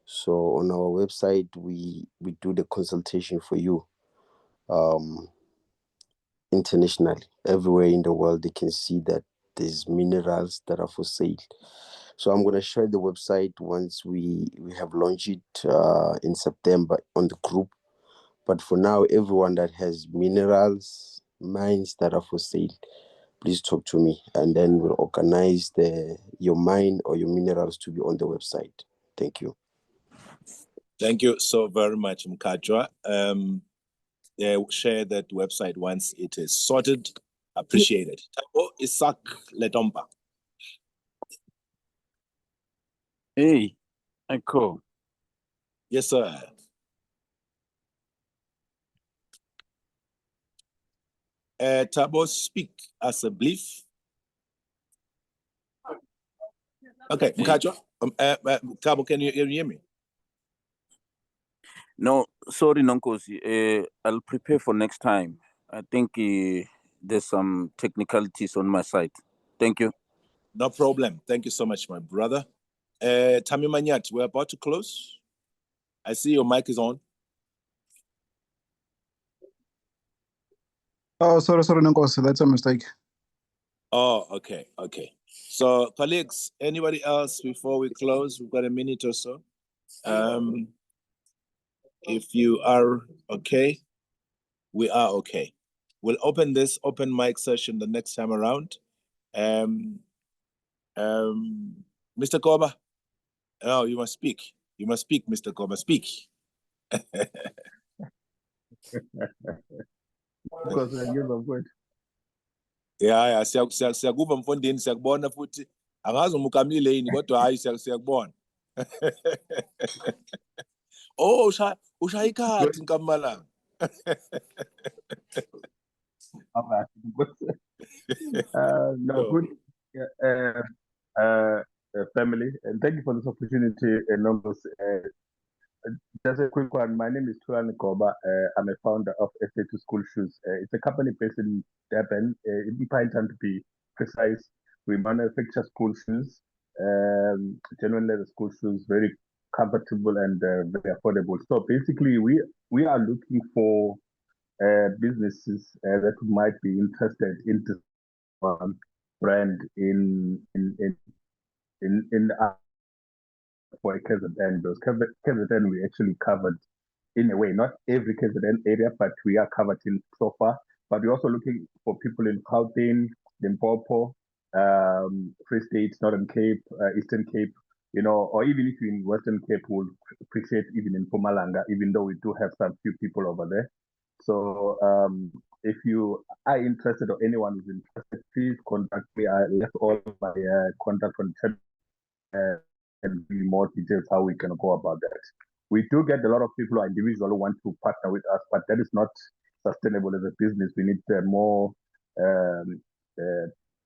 So on our website, we do the consultation for you. Internationally, everywhere in the world, they can see that there's minerals that are for sale. So I'm going to share the website once we have launched it in September on the group. But for now, everyone that has minerals, mines that are for sale, please talk to me, and then we'll organize your mine or your minerals to be on the website. Thank you. Thank you so very much, Mkajwa. Share that website once it is sorted. Appreciate it. Tabo Isak Letomba. Hey, Echo. Yes, sir. Tabo, speak as a belief. Okay, Mkajwa. Tabo, can you hear me? No, sorry, Nonkosi. I'll prepare for next time. I think there's some technicalities on my side. Thank you. No problem. Thank you so much, my brother. Tami Manyat, we're about to close. I see your mic is on. Oh, sorry, Nonkosi. That's a mistake. Oh, okay. So, colleagues, anybody else before we close? We've got a minute or so. If you are okay, we are okay. We'll open this open mic session the next time around. Mr. Koba, oh, you must speak. You must speak, Mr. Koba. Speak. Because ngizwa mfowethu. Yeah, siyakuva mfondini, siyakubona futhi. Angazi uma ukamile yini kodwa hayi siyakubona. Oh, ushaya ikhathi Nkamalanga. No, good. Family, and thank you for this opportunity. Just a quick one. My name is Tulan Koba. I'm a founder of SA2 School Shoes. It's a company based in Durban, in Pinetown to be precise. We manufacture school shoes, genuine leather school shoes, very comfortable and very affordable. So basically, we are looking for businesses that might be interested in this brand in for KZN. Those KZN we actually covered in a way, not every KZN area, but we are covered in so far. But we're also looking for people in Gauteng, Limpopo, Free State, Northern Cape, Eastern Cape, or even if you're in Western Cape, we'll appreciate even in Mpumalanga, even though we do have some few people over there. So if you are interested or anyone is interested, please contact me. I left all my contact on chat and more details how we can go about that. We do get a lot of people or individuals who want to partner with us, but that is not sustainable as a business. We need more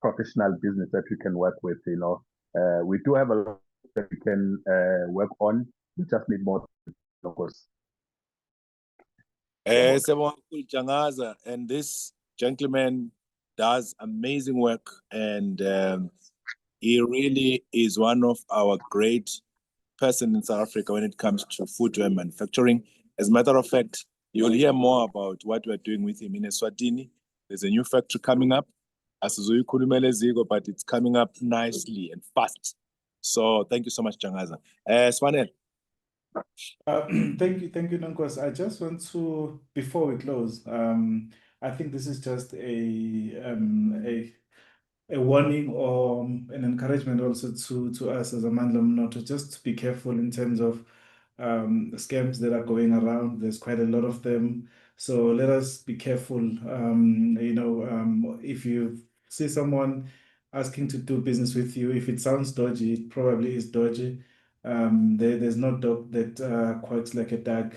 professional business that we can work with. We do have a lot that we can work on. We just need more, of course. Jangaza, and this gentleman does amazing work, and he really is one of our great person in South Africa when it comes to footwear manufacturing. As a matter of fact, you'll hear more about what we're doing with him in Eswatini. There's a new factory coming up, but it's coming up nicely and fast. So thank you so much, Jangaza. Swanel. Thank you, Nonkosi. I just want to, before we close, I think this is just a warning or an encouragement also to us as a Mandla to just be careful in terms of scams that are going around. There's quite a lot of them. So let us be careful. If you see someone asking to do business with you, if it sounds dodgy, it probably is dodgy. There's no dog that quacks like a dog.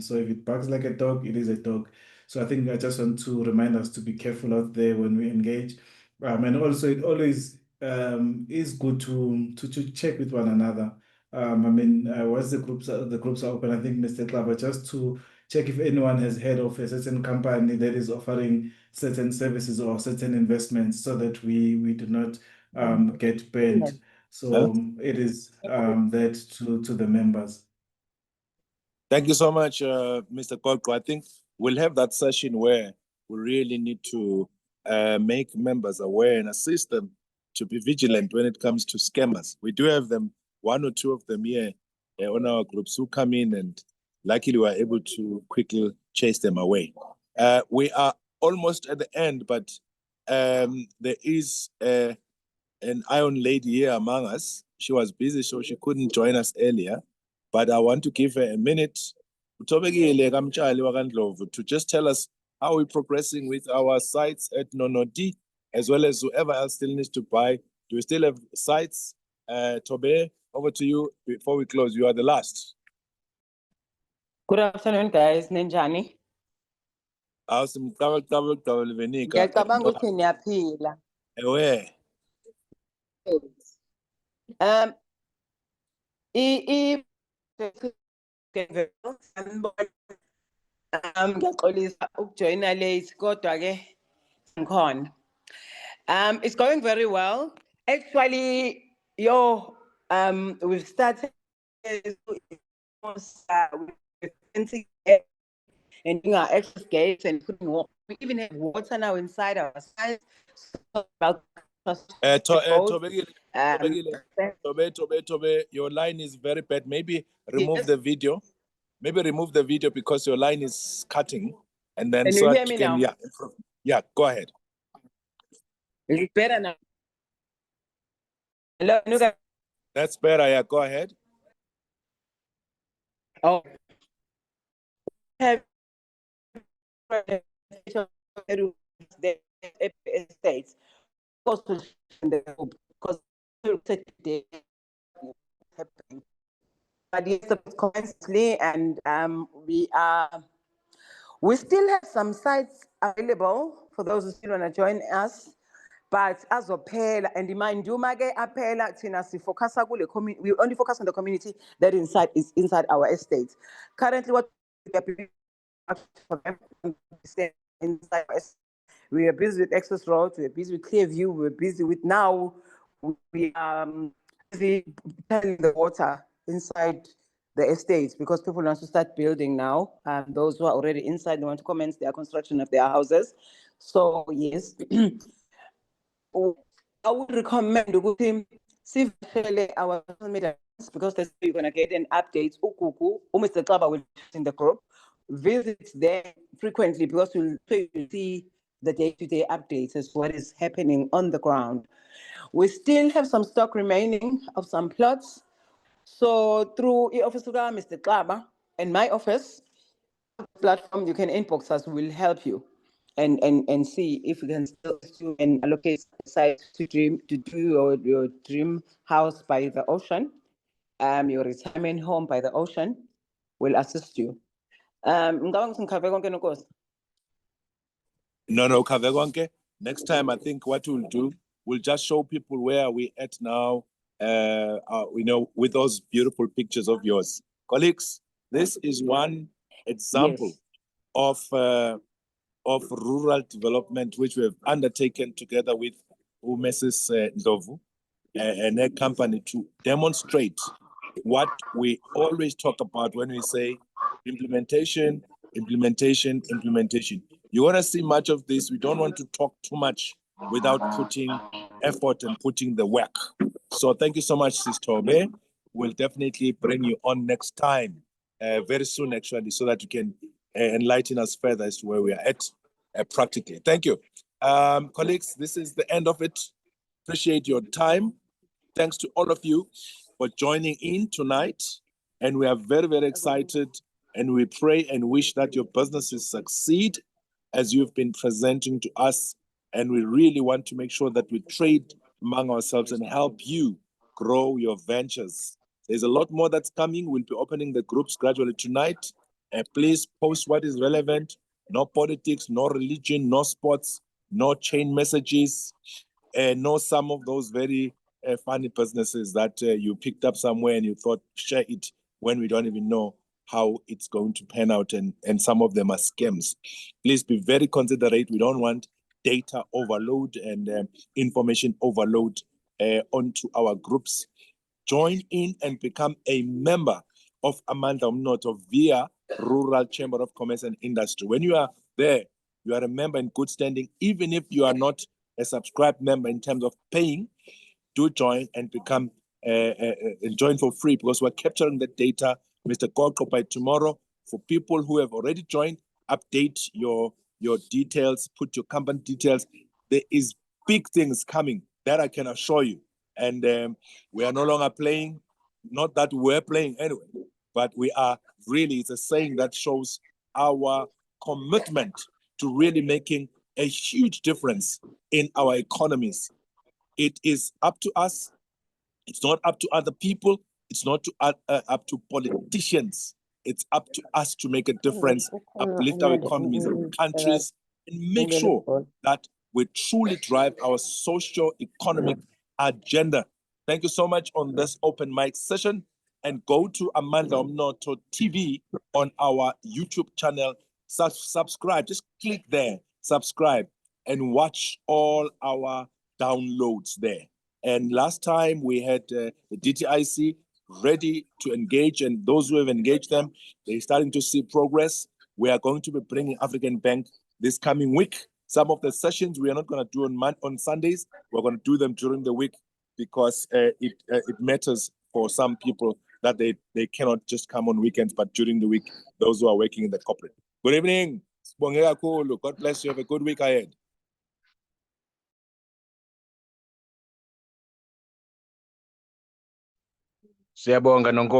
So if it barks like a dog, it is a dog. So I think I just want to remind us to be careful out there when we engage. And also, it always is good to check with one another. once the groups are open, I think, Mr. Klaba, just to check if anyone has heard of a certain company that is offering certain services or certain investments, so that we do not get banned. So it is that to the members. Thank you so much, Mr. Kolko. I think we'll have that session where we really need to make members aware and assist them to be vigilant when it comes to scammers. We do have them, one or two of them here on our groups who come in, and luckily we're able to quickly chase them away. We are almost at the end, but there is an Iron Lady here among us. She was busy, so she couldn't join us earlier. But I want to give her a minute to just tell us how we're progressing with our sites at Nonodi, as well as whoever else still needs to buy. Do we still have sites? Tobe, over to you before we close. You are the last. Good afternoon, guys. Ninjani. Ngiyacabanga ukuthi niyaphila. Ewe. Ngiyaxolisa ukujoyina late kodwa ke ngikhona. It's going very well. Actually, we've started with fencing and doing our access gates and putting water. We even have water now inside our sites. Tobe, your line is very bad. Maybe remove the video. Maybe remove the video because your line is cutting. And then can you hear me now? Yeah, go ahead. Is it better now? Hello, that's better. Yeah, go ahead. Oh. Have the states because but yes, constantly, and we still have some sites available for those who still want to join us. But as a pair, and mind you, we only focus on the community that is inside our estates. Currently, what we are busy with access roads, we are busy with Clearview, we're busy with now, we are busy telling the water inside the estates because people want to start building now. Those who are already inside, they want to commence their construction of their houses. So yes, I would recommend to see our social media because that's where you're going to get an update. Mr. Klaba will in the group. Visit there frequently because you'll see the day-to-day updates as what is happening on the ground. We still have some stock remaining of some plots. So through Office of Mr. Klaba and my office platform, you can inbox us, we'll help you and see if we can still do and allocate sites to do your dream house by the ocean, your retirement home by the ocean. Will assist you. No, Kavegwanke. Next time, I think what we'll do, we'll just show people where we're at now, with those beautiful pictures of yours. Colleagues, this is one example of rural development, which we have undertaken together with Mrs. Ndovu and her company to demonstrate what we always talk about when we say implementation. You want to see much of this. We don't want to talk too much without putting effort and putting the work. So thank you so much, Sister Tobe. We'll definitely bring you on next time, very soon actually, so that you can enlighten us further as to where we are at practically. Thank you. Colleagues, this is the end of it. Appreciate your time. Thanks to all of you for joining in tonight. And we are very, very excited. And we pray and wish that your businesses succeed as you've been presenting to us. And we really want to make sure that we trade among ourselves and help you grow your ventures. There's a lot more that's coming. We'll be opening the groups gradually tonight. Please post what is relevant. No politics, no religion, no sports, no chain messages, no some of those very funny businesses that you picked up somewhere and you thought share it when we don't even know how it's going to pan out, and some of them are scams. Please be very considerate. We don't want data overload and information overload onto our groups. Join in and become a member of Amandla Umnotho via Rural Chamber of Commerce and Industry. When you are there, you are a member in good standing. Even if you are not a subscribed member in terms of paying, do join and become join for free, because we're capturing the data, Mr. Koko, by tomorrow. For people who have already joined, update your details, put your company details. There is big things coming, that I can assure you. And we are no longer playing, not that we're playing anyway, but we are really, it's a saying that shows our commitment to really making a huge difference in our economies. It is up to us. It's not up to other people. It's not up to politicians. It's up to us to make a difference, uplift our economies and countries, and make sure that we truly drive our socio-economic agenda. Thank you so much on this open mic session, and go to Amandla Umnotho TV on our YouTube channel. Subscribe, just click there, subscribe, and watch all our downloads there. And last time we had the DTIC ready to engage, and those who have engaged them, they're starting to see progress. We are going to be bringing African Bank this coming week. Some of the sessions we are not going to do on Sundays. We're going to do them during the week, because it matters for some people that they cannot just come on weekends, but during the week, those who are working in the corporate. Good evening. God bless you. Have a good week ahead. Siyabonga Nonkosi.